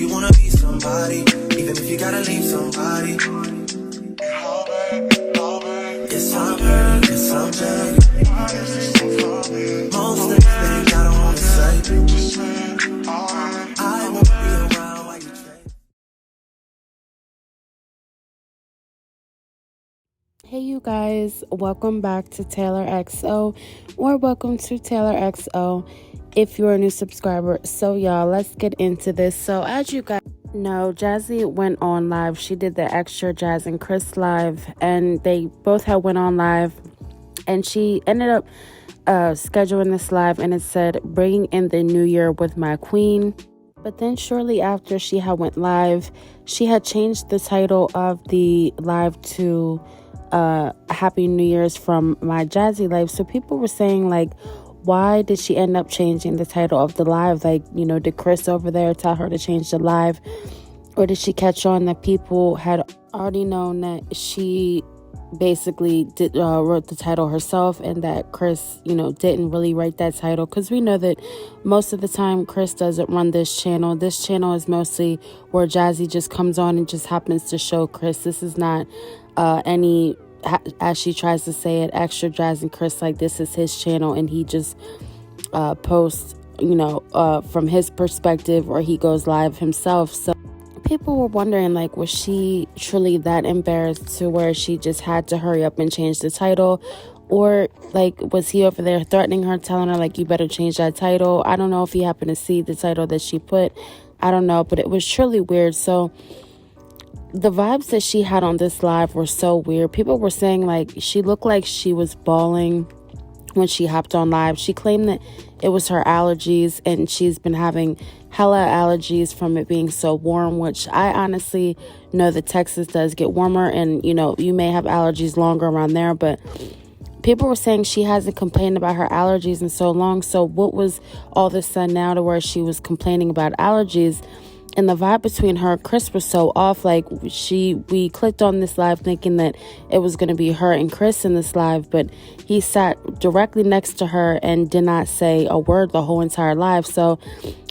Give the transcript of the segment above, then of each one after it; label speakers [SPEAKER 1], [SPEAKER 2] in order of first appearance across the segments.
[SPEAKER 1] you wanna be somebody, even if you gotta leave somebody. Yes, I'm hurt, yes, I'm dead. Most things I don't wanna say. I won't be around while you change.
[SPEAKER 2] Hey you guys, welcome back to Taylor XO, or welcome to Taylor XO if you're a new subscriber. So y'all, let's get into this. So as you guys know, Jazzy went on live. She did the extra Jazz and Chris live, and they both had went on live, and she ended up scheduling this live, and it said bringing in the new year with my queen. But then shortly after she had went live, she had changed the title of the live to Happy New Year's from my Jazzy live. So people were saying, like, why did she end up changing the title of the live? Like, you know, did Chris over there tell her to change the live, or did she catch on that people had already known that she basically wrote the title herself, and that Chris, you know, didn't really write that title? Because we know that most of the time Chris doesn't run this channel. This channel is mostly where Jazzy just comes on and just happens to show Chris. This is not any, as she tries to say it, extra Jazz and Chris. Like, this is his channel, and he just posts, you know, from his perspective, or he goes live himself. So people were wondering, like, was she truly that embarrassed to where she just had to hurry up and change the title? Or, like, was he over there threatening her, telling her, like, you better change that title? I don't know if he happened to see the title that she put. I don't know, but it was truly weird. So the vibes that she had on this live were so weird. People were saying, like, she looked like she was bawling when she hopped on live. She claimed that it was her allergies, and she's been having hella allergies from it being so warm, which I honestly know that Texas does get warmer, and, you know, you may have allergies longer around there, but people were saying she hasn't complained about her allergies in so long. So what was all this sudden now to where she was complaining about allergies? And the vibe between her and Chris was so off. Like, we clicked on this live thinking that it was going to be her and Chris in this live, but he sat directly next to her and did not say a word the whole entire live. So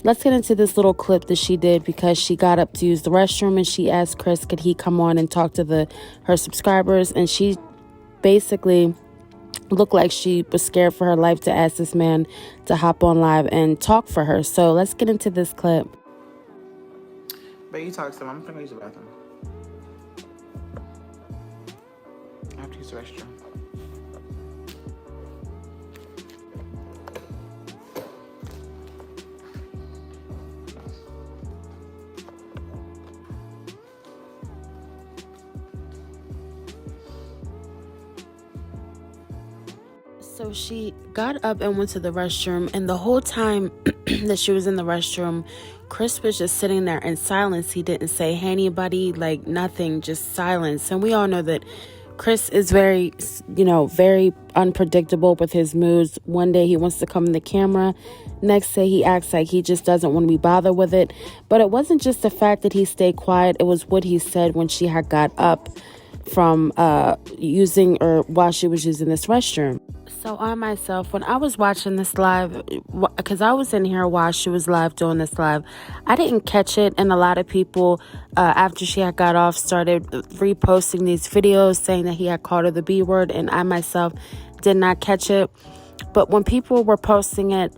[SPEAKER 2] let's get into this little clip that she did, because she got up to use the restroom, and she asked Chris, could he come on and talk to her subscribers? And she basically looked like she was scared for her life to ask this man to hop on live and talk for her. So let's get into this clip.
[SPEAKER 3] But you talk to them. I'm gonna use the bathroom. I have to use the restroom.
[SPEAKER 2] So she got up and went to the restroom, and the whole time that she was in the restroom, Chris was just sitting there in silence. He didn't say, hey, anybody, like, nothing, just silence. And we all know that Chris is very, you know, very unpredictable with his moods. One day he wants to come in the camera. Next day he acts like he just doesn't want to be bothered with it. But it wasn't just the fact that he stayed quiet. It was what he said when she had got up from using, or while she was using this restroom. So I myself, when I was watching this live, because I was in here while she was live doing this live, I didn't catch it. And a lot of people, after she had got off, started reposting these videos saying that he had called her the B word. And I myself did not catch it. But when people were posting it,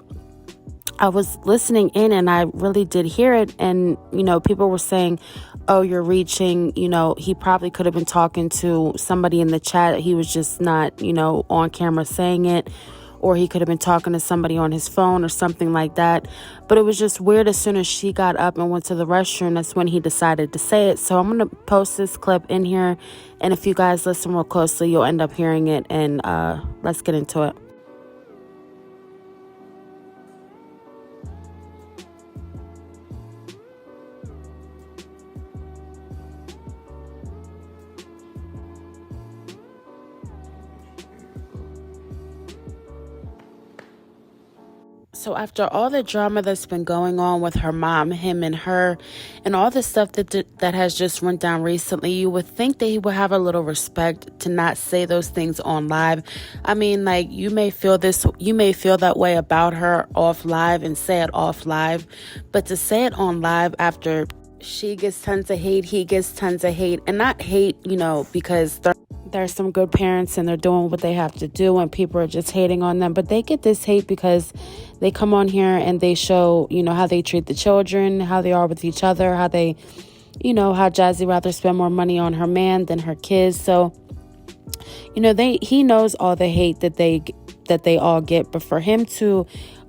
[SPEAKER 2] I was listening in, and I really did hear it. And, you know, people were saying, oh, you're reaching, you know, he probably could have been talking to somebody in the chat. He was just not, you know, on camera saying it. Or he could have been talking to somebody on his phone or something like that. But it was just weird. As soon as she got up and went to the restroom, that's when he decided to say it. So I'm going to post this clip in here. And if you guys listen real closely, you'll end up hearing it. And let's get into it. So after all the drama that's been going on with her mom, him and her, and all the stuff that has just went down recently, you would think that he would have a little respect to not say those things on live. I mean, like, you may feel that way about her off live and say it off live, but to say it on live after she gets tons of hate, he gets tons of hate, and not hate, because there's some good parents and they're doing what they have to do and people are just hating on them, but they get this hate because they come on here and they show, how they treat the children, how they are with each other, how they, how Jazzy rather spend more money on her man than her kids. So, he knows all the hate that they all get, but for him to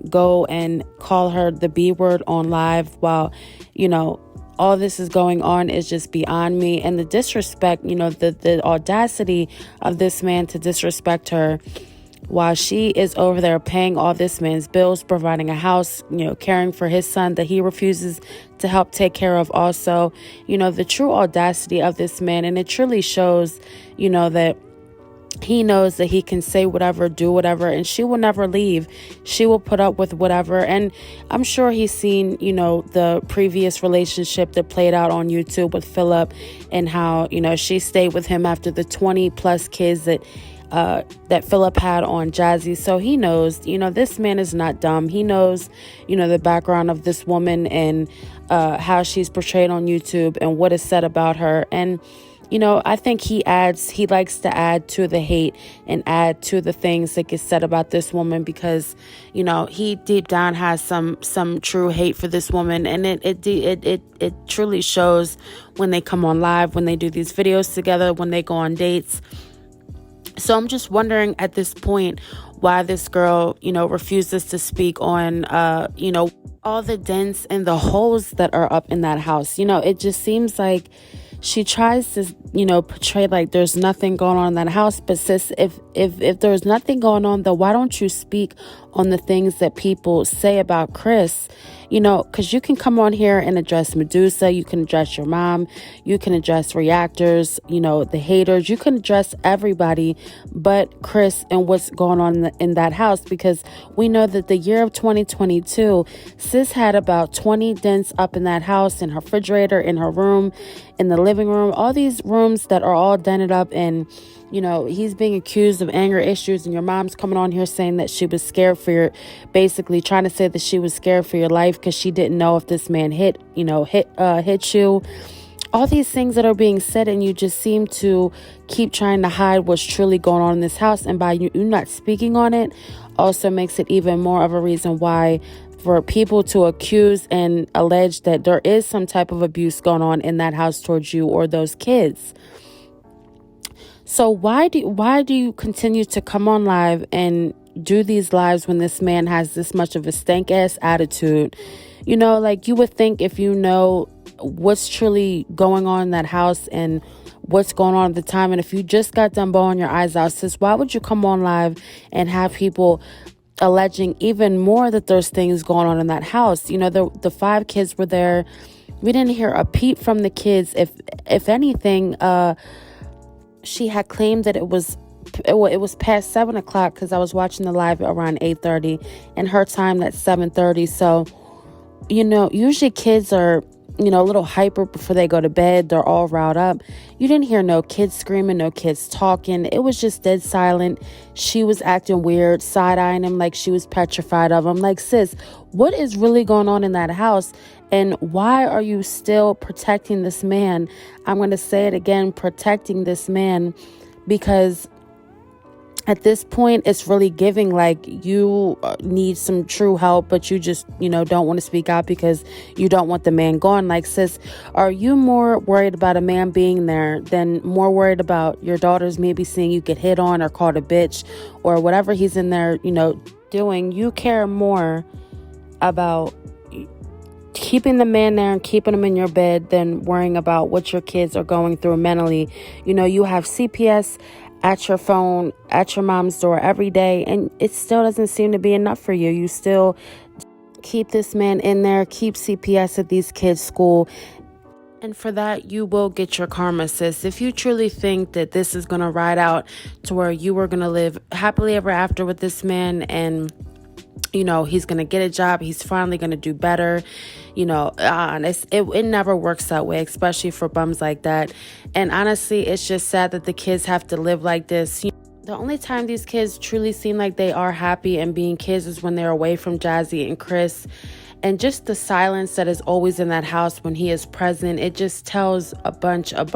[SPEAKER 2] go and call her the B word on live while, all this is going on is just beyond me. And the disrespect, the audacity of this man to disrespect her while she is over there paying all this man's bills, providing a house, caring for his son that he refuses to help take care of also. The true audacity of this man. And it truly shows, that he knows that he can say whatever, do whatever, and she will never leave. She will put up with whatever. And I'm sure he's seen, the previous relationship that played out on YouTube with Philip and how, she stayed with him after the 20 plus kids that Philip had on Jazzy. So he knows, this man is not dumb. He knows, the background of this woman and how she's portrayed on YouTube and what is said about her. And I think he likes to add to the hate and add to the things that get said about this woman because, he deep down has some true hate for this woman. And it truly shows when they come on live, when they do these videos together, when they go on dates. So I'm just wondering at this point why this girl, refuses to speak on, all the dents and the holes that are up in that house. It just seems like she tries to, portray like there's nothing going on in that house. But sis, if there's nothing going on, then why don't you speak on the things that people say about Chris? Because you can come on here and address Medusa, you can address your mom, you can address reactors, the haters, you can address everybody but Chris and what's going on in that house, because we know that the year of 2022, sis had about 20 dents up in that house, in her refrigerator, in her room, in the living room, all these rooms that are all dented up. And he's being accused of anger issues, and your mom's coming on here saying that she was scared for your, basically trying to say that she was scared for your life because she didn't know if this man hit you. All these things that are being said, and you just seem to keep trying to hide what's truly going on in this house. And by you not speaking on it also makes it even more of a reason why for people to accuse and allege that there is some type of abuse going on in that house towards you or those kids. So why do you continue to come on live and do these lives when this man has this much of a stank ass attitude? Like you would think, if you know what's truly going on in that house and what's going on at the time, and if you just got done bawling your eyes out, sis, why would you come on live and have people alleging even more that there's things going on in that house? The 5 kids were there. We didn't hear a peep from the kids. If anything, she had claimed that it was past 7 o'clock because I was watching the live around 8:30 and her time that's 7:30. So, usually kids are, a little hyper before they go to bed. They're all riled up. You didn't hear no kids screaming, no kids talking. It was just dead silent. She was acting weird, side-eyeing him like she was petrified of him. Like, sis, what is really going on in that house? And why are you still protecting this man? I'm going to say it again, protecting this man, because at this point, it's really giving like you need some true help, but you just, don't want to speak out because you don't want the man gone. Like, sis, are you more worried about a man being there than more worried about your daughters maybe seeing you get hit on or called a bitch or whatever he's in there, doing? You care more about keeping the man there and keeping him in your bed than worrying about what your kids are going through mentally. You have CPS at your phone, at your mom's door every day, and it still doesn't seem to be enough for you. You still keep this man in there, keep CPS at these kids' school, and for that, you will get your karma, sis. If you truly think that this is going to ride out to where you are going to live happily ever after with this man, and he's going to get a job, he's finally going to do better, it never works that way, especially for bums like that. And honestly, it's just sad that the kids have to live like this. The only time these kids truly seem like they are happy and being kids is when they're away from Jazzy and Chris. And just the silence that is always in that house when he is present, it just tells a bunch of,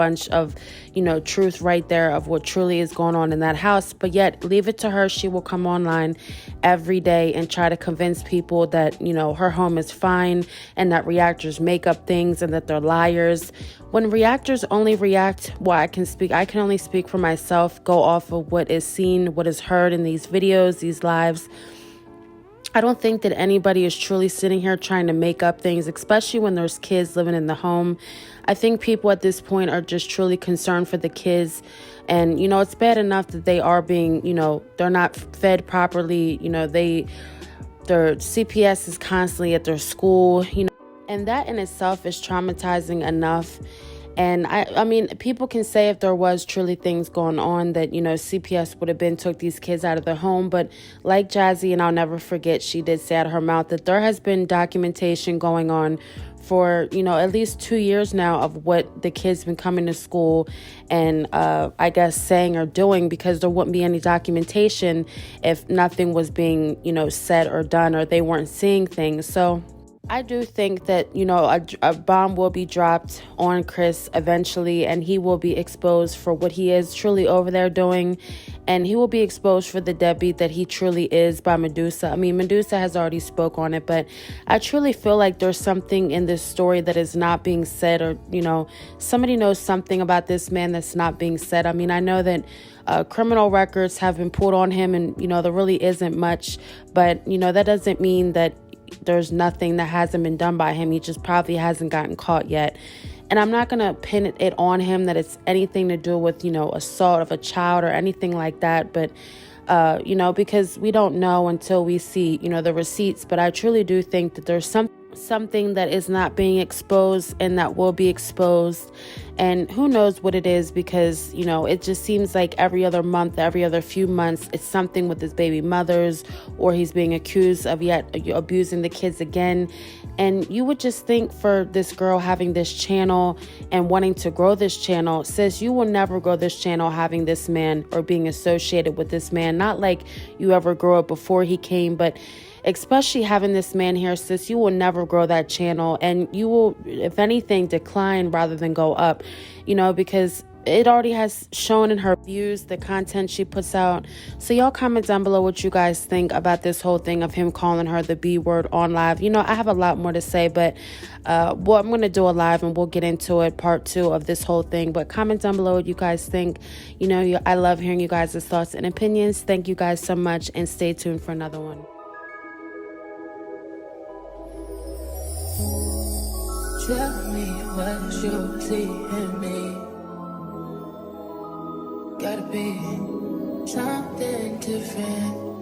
[SPEAKER 2] truth right there of what truly is going on in that house. But yet, leave it to her. She will come online every day and try to convince people that, her home is fine and that reactors make up things and that they're liars. When reactors only react, I can only speak for myself, go off of what is seen, what is heard in these videos, these lives. I don't think that anybody is truly sitting here trying to make up things, especially when there's kids living in the home. I think people at this point are just truly concerned for the kids. And, it's bad enough that they are being, they're not fed properly. Their CPS is constantly at their school, and that in itself is traumatizing enough. And I mean, people can say if there was truly things going on that, CPS would have took these kids out of their home. But like Jazzy, and I'll never forget, she did say out of her mouth that there has been documentation going on for, at least 2 years now of what the kids been coming to school and I guess saying or doing, because there wouldn't be any documentation if nothing was being, said or done, or they weren't seeing things. So I do think that, a bomb will be dropped on Chris eventually, and he will be exposed for what he is truly over there doing, and he will be exposed for the deadbeat that he truly is by Medusa. I mean, Medusa has already spoke on it, but I truly feel like there's something in this story that is not being said, or, somebody knows something about this man that's not being said. I mean, I know that criminal records have been pulled on him, and, there really isn't much, but, that doesn't mean that there's nothing that hasn't been done by him. He just probably hasn't gotten caught yet. And I'm not going to pin it on him that it's anything to do with, assault of a child or anything like that. But, because we don't know until we see, the receipts. But I truly do think that there's something that is not being exposed and that will be exposed. And who knows what it is, because, it just seems like every other month, every other few months, it's something with his baby mothers, or he's being accused of yet abusing the kids again. And you would just think, for this girl having this channel and wanting to grow this channel, sis, you will never grow this channel having this man or being associated with this man. Not like you ever grew up before he came, but especially having this man here, sis, you will never grow that channel, and you will, if anything, decline rather than go up, because it already has shown in her views, the content she puts out. So y'all comment down below what you guys think about this whole thing of him calling her the B word on live. I have a lot more to say, but I'm going to do a live and we'll get into it, part 2 of this whole thing. But comment down below what you guys think. I love hearing you guys' thoughts and opinions. Thank you guys so much, and stay tuned for another one.
[SPEAKER 1] Tell me what you see in me. Gotta be something different.